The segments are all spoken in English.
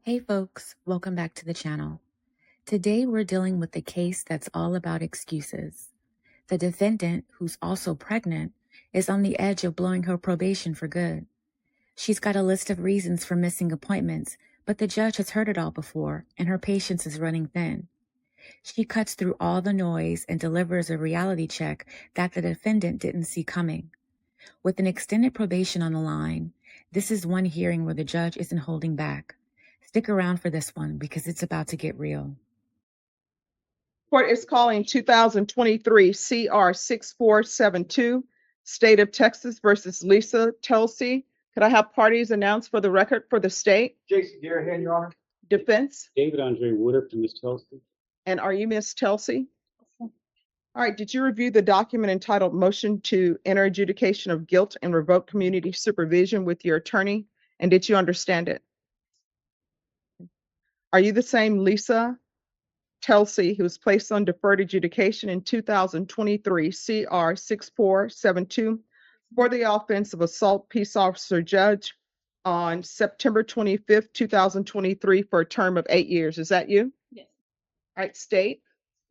Hey folks, welcome back to the channel. Today we're dealing with a case that's all about excuses. The defendant, who's also pregnant, is on the edge of blowing her probation for good. She's got a list of reasons for missing appointments, but the judge has heard it all before, and her patience is running thin. She cuts through all the noise and delivers a reality check that the defendant didn't see coming. With an extended probation on the line, this is one hearing where the judge isn't holding back. Stick around for this one because it's about to get real. Court is calling 2023 CR 6472, State of Texas versus Lisa Telsey. Could I have parties announced for the record for the state? Jason Garahan, Your Honor. Defense? David Andre Woodard from Ms. Telsey. And are you Miss Telsey? All right, did you review the document entitled Motion to Enter Adjudication of Guilt and Revoke Community Supervision with your attorney? And did you understand it? Are you the same Lisa Telsey who was placed on deferred adjudication in 2023 CR 6472 for the offense of assault peace officer judge on September 25th, 2023 for a term of 8 years? Is that you? Yes. All right, state.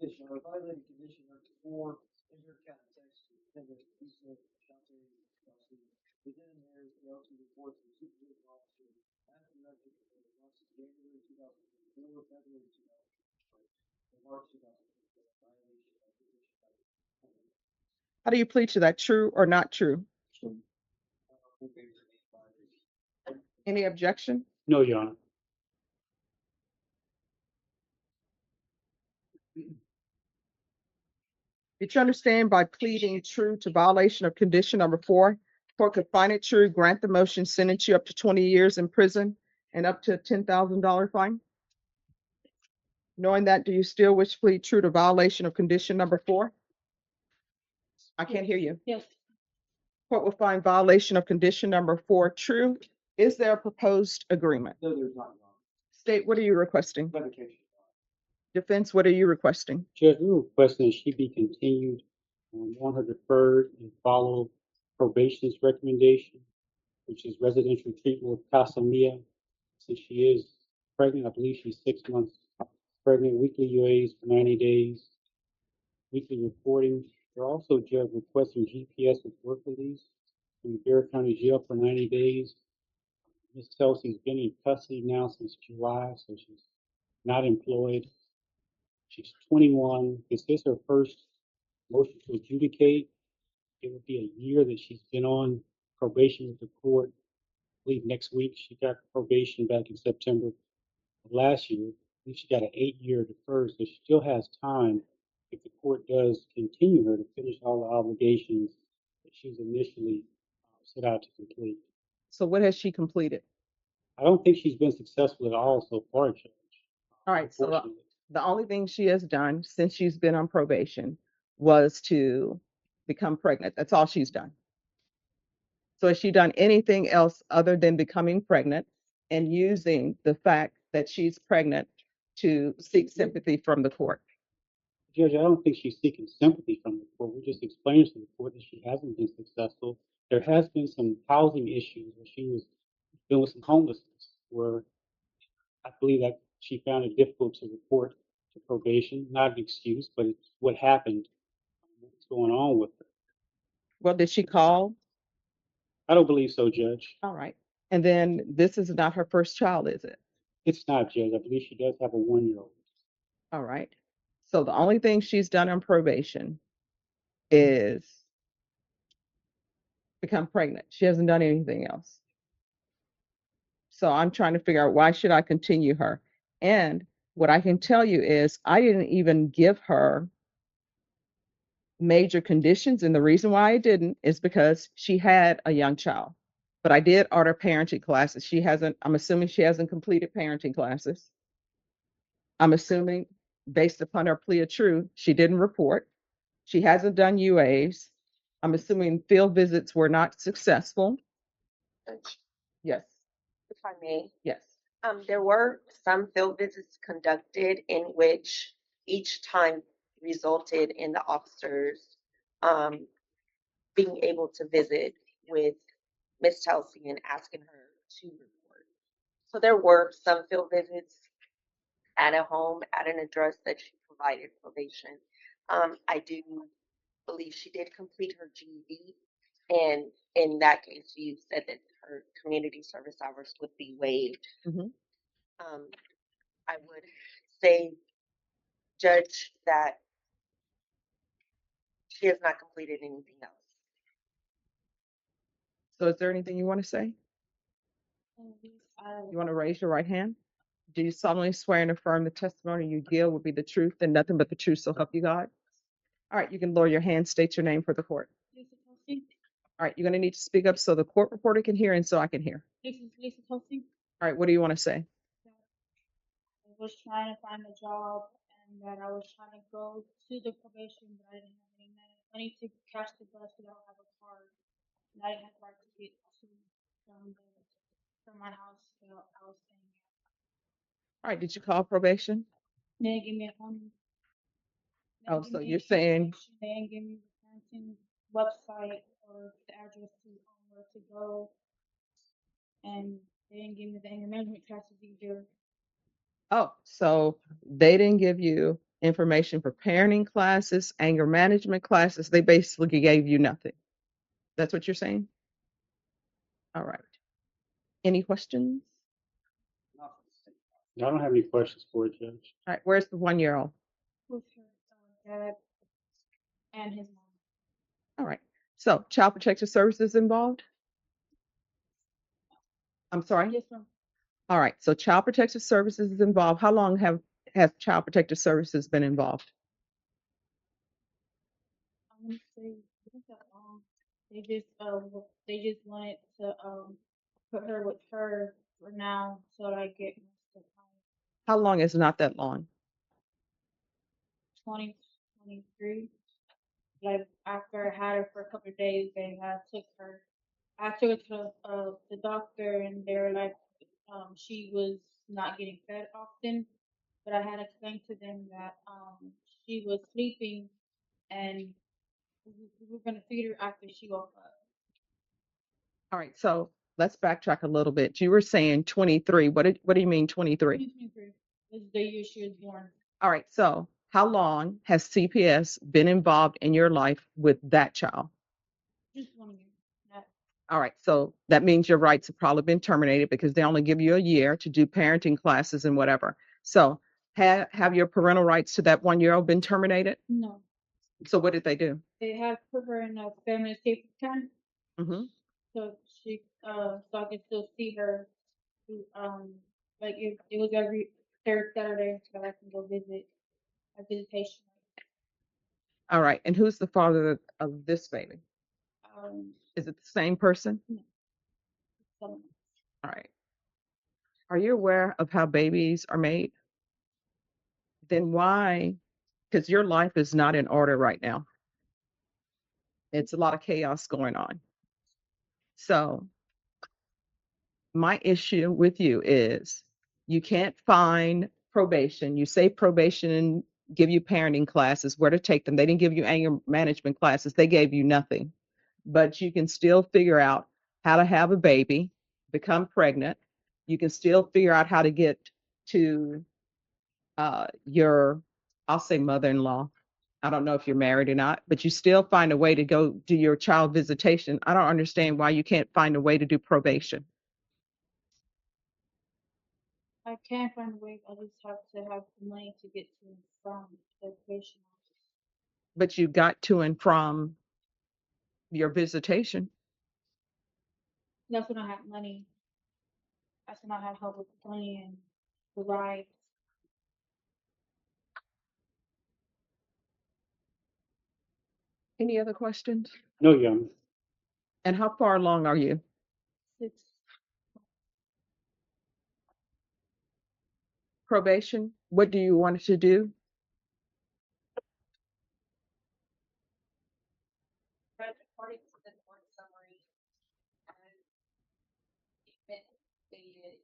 Yes, Your Honor. Violating condition number 4, Injured County, Texas, defendant Lisa Telsey within her relative report to the supervision officer after the months of January 2024, February 2025, and March 2024. Violation of condition number 4. How do you plead to that? True or not true? Any objection? No, Your Honor. Did you understand by pleading true to violation of condition number 4, court could find it true, grant the motion, sentence you up to 20 years in prison and up to a $10,000 fine? Knowing that, do you still wish to plead true to violation of condition number 4? I can't hear you. Yes. Court will find violation of condition number 4 true. Is there a proposed agreement? No, there's not, Your Honor. State, what are you requesting? Revocation. Defense, what are you requesting? Judge, we're requesting that she be continued on her deferred and follow probation's recommendation, which is residential treatment with Casa Mia. Since she is pregnant, I believe she's 6 months pregnant, weekly UAs for 90 days, weekly reporting. They're also, Judge, requesting GPS with work release from Garrett County Jail for 90 days. Ms. Telsey's been in custody now since July, so she's not employed. She's 21. This is her first motion to adjudicate. It would be a year that she's been on probation with the court. I believe next week she got probation back in September of last year. I believe she got an 8-year deferred, so she still has time if the court does continue her to finish all the obligations that she's initially set out to complete. So what has she completed? I don't think she's been successful at all so far, Judge. All right, so Unfortunately. the only thing she has done since she's been on probation was to become pregnant. That's all she's done. So has she done anything else other than becoming pregnant and using the fact that she's pregnant to seek sympathy from the court? Judge, I don't think she's seeking sympathy from the court. We just explained to the court that she hasn't been successful. There has been some housing issues where she was dealing with some homelessness, where I believe that she found it difficult to report to probation. Not an excuse, but it's what happened, what's going on with her. Well, did she call? I don't believe so, Judge. All right. And then this is not her first child, is it? It's not, Judge. I believe she does have a 1-year-old. All right. So the only thing she's done on probation is become pregnant. She hasn't done anything else. So I'm trying to figure out, why should I continue her? And what I can tell you is I didn't even give her major conditions. And the reason why I didn't is because she had a young child. But I did order parenting classes. I'm assuming she hasn't completed parenting classes. I'm assuming, based upon her plea of true, she didn't report. She hasn't done UAs. I'm assuming field visits were not successful. Yes, If I may, yes. there were some field visits conducted in which each time resulted in the officers being able to visit with Miss Telsey and asking her to report. So there were some field visits at a home at an address that she provided probation. I do believe she did complete her GED, and in that case, you said that her community service hours would be waived. Mhm. I would say, Judge, that she has not completed anything else. So is there anything you want to say? You want to raise your right hand? Do you solemnly swear and affirm the testimony you give will be the truth and nothing but the truth, so help you God? All right, you can lower your hand, state your name for the court. All right, you're going to need to speak up so the court reporter can hear and so I can hear. All right, what do you want to say? I was trying to find a job and that I was trying to go to the probation, but I didn't have any money to catch the bus because I don't have a car. And I didn't have the right to get to from my house that I was staying at. All right, did you call probation? They didn't give me a phone. Oh, so you're saying, They didn't give me the parenting website or the address to where to go. And they didn't give me the anger management classes either. oh, so they didn't give you information for parenting classes, anger management classes. They basically gave you nothing. That's what you're saying? All right. Any questions? I don't have any questions for you, Judge. All right, where's the 1-year-old? With her dad and his mom. All right. So Child Protective Services involved? I'm sorry? Yes, ma'am. All right. So Child Protective Services is involved. How long has Child Protective Services been involved? I want to say not that long. They just wanted to put her with her for now so that I get most of How long is not that long? 2023. Like after I had her for a couple of days, took her. I took her to the doctor, and they were like, she was not getting fed often. But I had to explain to them that she was sleeping, and we were gonna feed her after she woke up. All right. So let's backtrack a little bit. You were saying 23. What do you mean 23? 2023 is the year she was born. All right. So how long has CPS been involved in your life with that child? Just 1 year. Not All right. So that means your rights have probably been terminated because they only give you a year to do parenting classes and whatever. So have your parental rights to that 1-year-old been terminated? no. So what did they do? They had put her in a family safety tent, Mm-hmm. so I could still see her. Like it was every third Saturday, so I can go visit a visitation. All right. And who's the father of this baby? Is it the same person? No, someone. All right. Are you aware of how babies are made? Then why? Because your life is not in order right now. It's a lot of chaos going on. So my issue with you is you can't find probation. You say probation and give you parenting classes, where to take them. They didn't give you anger management classes. They gave you nothing. But you can still figure out how to have a baby, become pregnant. You can still figure out how to get to your, I'll say mother-in-law. I don't know if you're married or not, but you still find a way to go do your child visitation. I don't understand why you can't find a way to do probation. I can't find a way. I just have to have the money to get to and from the patient office. But you got to and from your visitation. That's when I had money. That's when I had help with the money and the rides. Any other questions? No, Your Honor. And how far along are you? 6. Probation? What do you want to do? But according to the court summary, it stated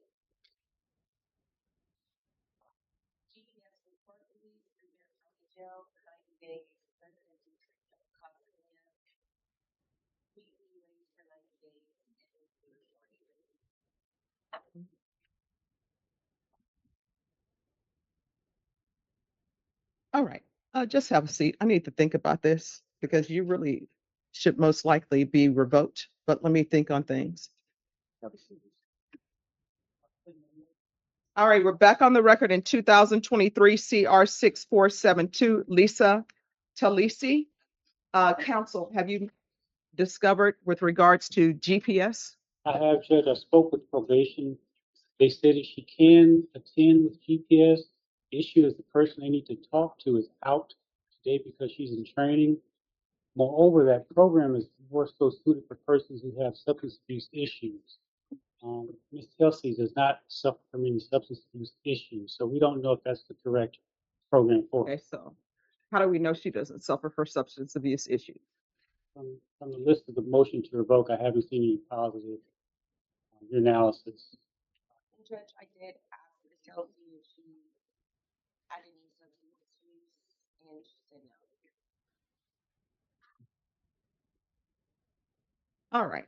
GPS report release in their county jail for 90 days, residential treatment of California, weekly wage for 90 days, and including short release. All right. Just have a seat. I need to think about this because you really should most likely be revoked. But let me think on things. All right, we're back on the record in 2023 CR 6472. Lisa Talisi. Counsel, have you discovered with regards to GPS? I have, Judge, I spoke with probation. They said that she can attend with GPS. The issue is the person they need to talk to is out today because she's in training. Moreover, that program is more so suited for persons who have substance abuse issues. Ms. Kelsey does not suffer from any substance abuse issues, so we don't know if that's the correct program for her. Okay, so how do we know she doesn't suffer from substance abuse issues? From the list of the motion to revoke, I haven't seen any positive analysis. Judge, I did ask Ms. Kelsey if she had any substance use, and she said no. All right.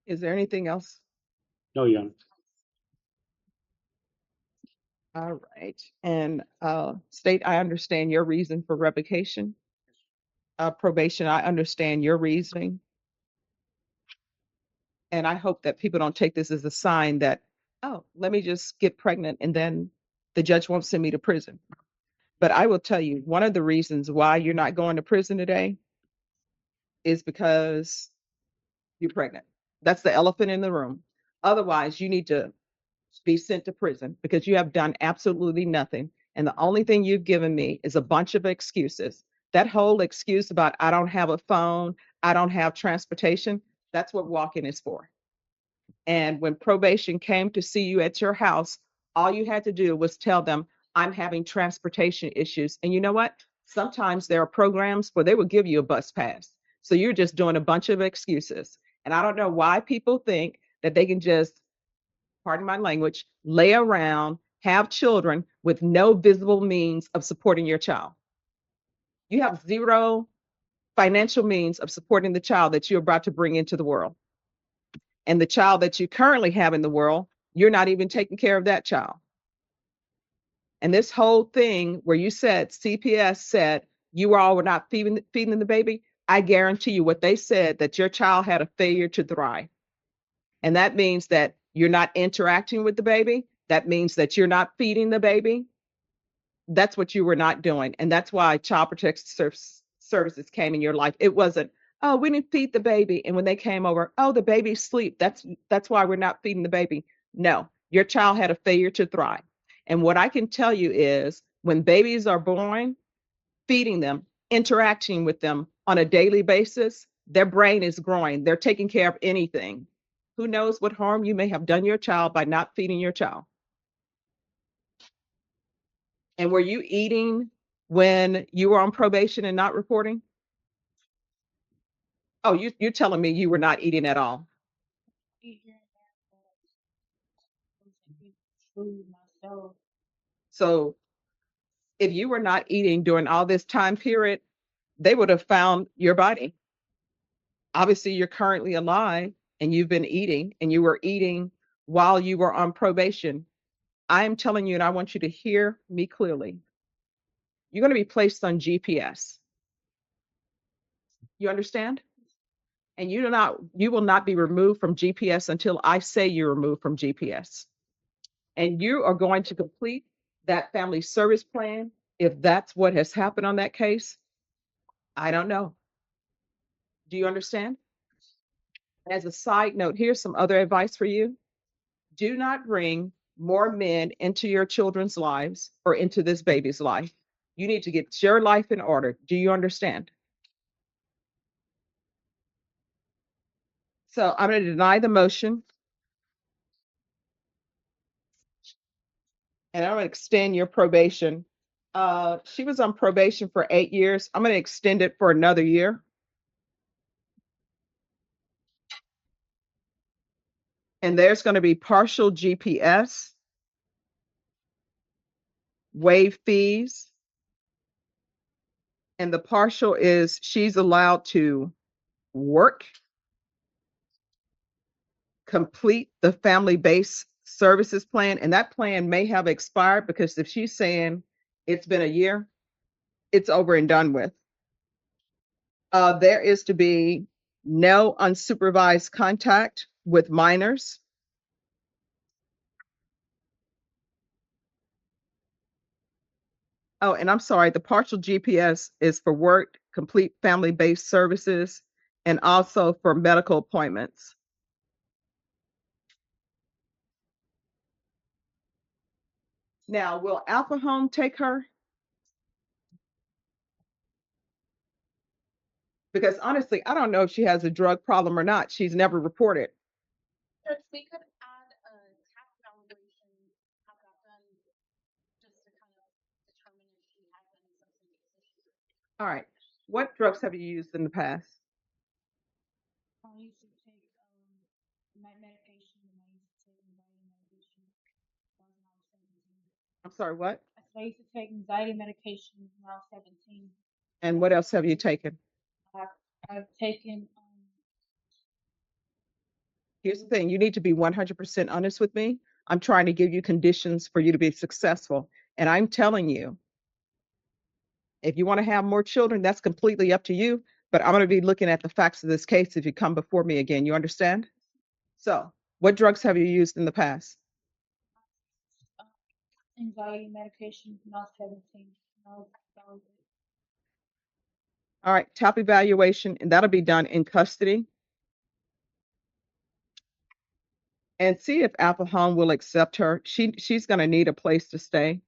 Is there anything else? No, Your Honor. All right. And State, I understand your reason for revocation. Probation, I understand your reasoning. And I hope that people don't take this as a sign that, oh, let me just get pregnant and then the judge won't send me to prison. But I will tell you, one of the reasons why you're not going to prison today is because you're pregnant. That's the elephant in the room. Otherwise, you need to be sent to prison because you have done absolutely nothing. And the only thing you've given me is a bunch of excuses. That whole excuse about I don't have a phone, I don't have transportation, that's what walking is for. And when probation came to see you at your house, all you had to do was tell them, I'm having transportation issues. And you know what? Sometimes there are programs where they will give you a bus pass. So you're just doing a bunch of excuses. And I don't know why people think that they can just, pardon my language, lay around, have children with no visible means of supporting your child. You have zero financial means of supporting the child that you're about to bring into the world. And the child that you currently have in the world, you're not even taking care of that child. And this whole thing where you said CPS said you all were not feeding the baby, I guarantee you what they said, that your child had a failure to thrive. And that means that you're not interacting with the baby. That means that you're not feeding the baby. That's what you were not doing. And that's why Child Protective Services came in your life. It wasn't, oh, we didn't feed the baby. And when they came over, oh, the baby's asleep. That's why we're not feeding the baby. No, your child had a failure to thrive. And what I can tell you is when babies are born, feeding them, interacting with them on a daily basis, their brain is growing. They're taking care of anything. Who knows what harm you may have done your child by not feeding your child? And were you eating when you were on probation and not reporting? Oh, you're telling me you were not eating at all. So if you were not eating during all this time period, they would have found your body. Obviously, you're currently alive and you've been eating and you were eating while you were on probation. I am telling you, and I want you to hear me clearly. You're going to be placed on GPS. You understand? And you will not be removed from GPS until I say you're removed from GPS. And you are going to complete that family service plan. If that's what has happened on that case, I don't know. Do you understand? As a side note, here's some other advice for you. Do not bring more men into your children's lives or into this baby's life. You need to get your life in order. Do you understand? So I'm going to deny the motion. And I'm going to extend your probation. She was on probation for 8 years. I'm going to extend it for another year. And there's going to be partial GPS, waive fees. And the partial is she's allowed to work, complete the family-based services plan. And that plan may have expired because if she's saying it's been a year, it's over and done with. There is to be no unsupervised contact with minors. Oh, and I'm sorry, the partial GPS is for work, complete family-based services, and also for medical appointments. Now, will Alpha Home take her? Because honestly, I don't know if she has a drug problem or not. She's never reported. Judge, we could add a TAP evaluation, have that done just to kind of determine if she has any substance issues. All right. What drugs have you used in the past? I used to take night medication and I used to take anxiety medication. That was when I was 17. I'm sorry, what? I used to take anxiety medication when I was 17. And what else have you taken? I've taken Here's the thing, you need to be 100% honest with me. I'm trying to give you conditions for you to be successful. And I'm telling you, if you want to have more children, that's completely up to you. But I'm going to be looking at the facts of this case if you come before me again. You understand? So, what drugs have you used in the past? anxiety medication when I was 17. That was it. All right, TAP evaluation, and that'll be done in custody. And see if Alpha Home will accept her. She's going to need a place to stay.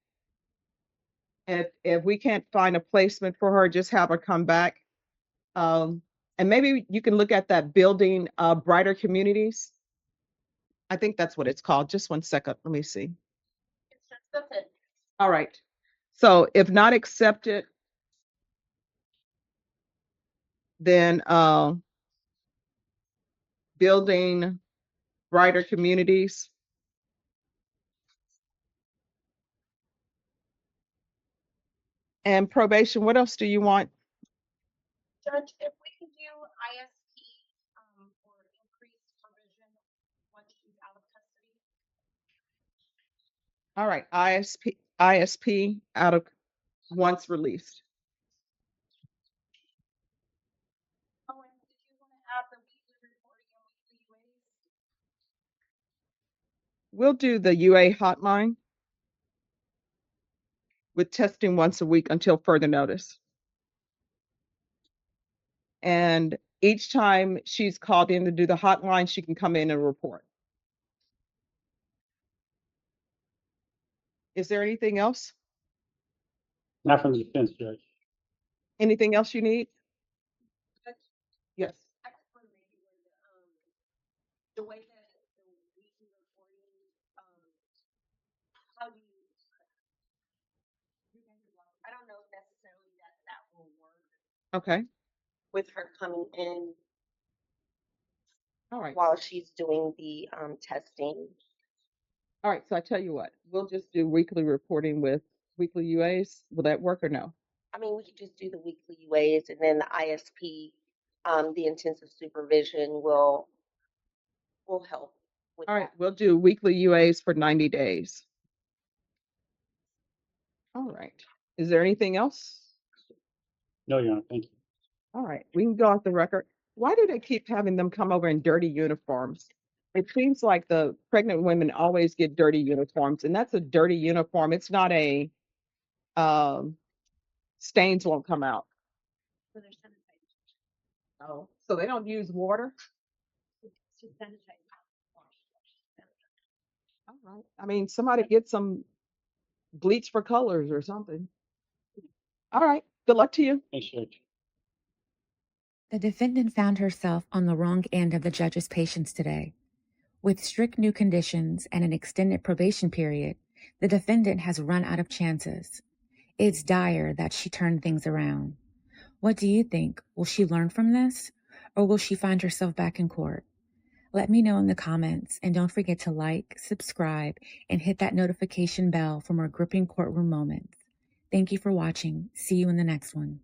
And if we can't find a placement for her, just have her come back. And maybe you can look at that building, Brighter Communities. I think that's what it's called. Just one second. Let me see. It's just the fit. All right. So if not accepted, then building Brighter Communities. And probation, what else do you want? Judge, if we could do ISP for increased provision once she's out of custody. All right, ISP out of once released. Oh, and did you want to add the weekly reporting and weekly ways? We'll do the UA hotline with testing once a week until further notice. And each time she's called in to do the hotline, she can come in and report. Is there anything else? Not from the defense, Judge. Anything else you need? Yes. I just want to make it the way that the weekly reporting, how do you, I don't know necessarily that will work Okay. with her coming in All right. while she's doing the testing. All right. So I tell you what, we'll just do weekly reporting with weekly UAs. Will that work or no? I mean, we could just do the weekly UAs and then the ISP, the intensive supervision will help with All right. that. We'll do weekly UAs for 90 days. All right. Is there anything else? No, Your Honor, thank you. All right. We can go off the record. Why do they keep having them come over in dirty uniforms? It seems like the pregnant women always get dirty uniforms, and that's a dirty uniform. It's not a stains won't come out. So they're sanitized. Oh, so they don't use water? To sanitize. All right. I mean, somebody get some bleach for colors or something. All right. Good luck to you. Thanks, Judge. The defendant found herself on the wrong end of the judge's patience today. With strict new conditions and an extended probation period, the defendant has run out of chances. It's dire that she turned things around. What do you think? Will she learn from this? Or will she find herself back in court? Let me know in the comments, and don't forget to like, subscribe, and hit that notification bell for more gripping courtroom moments. Thank you for watching. See you in the next one.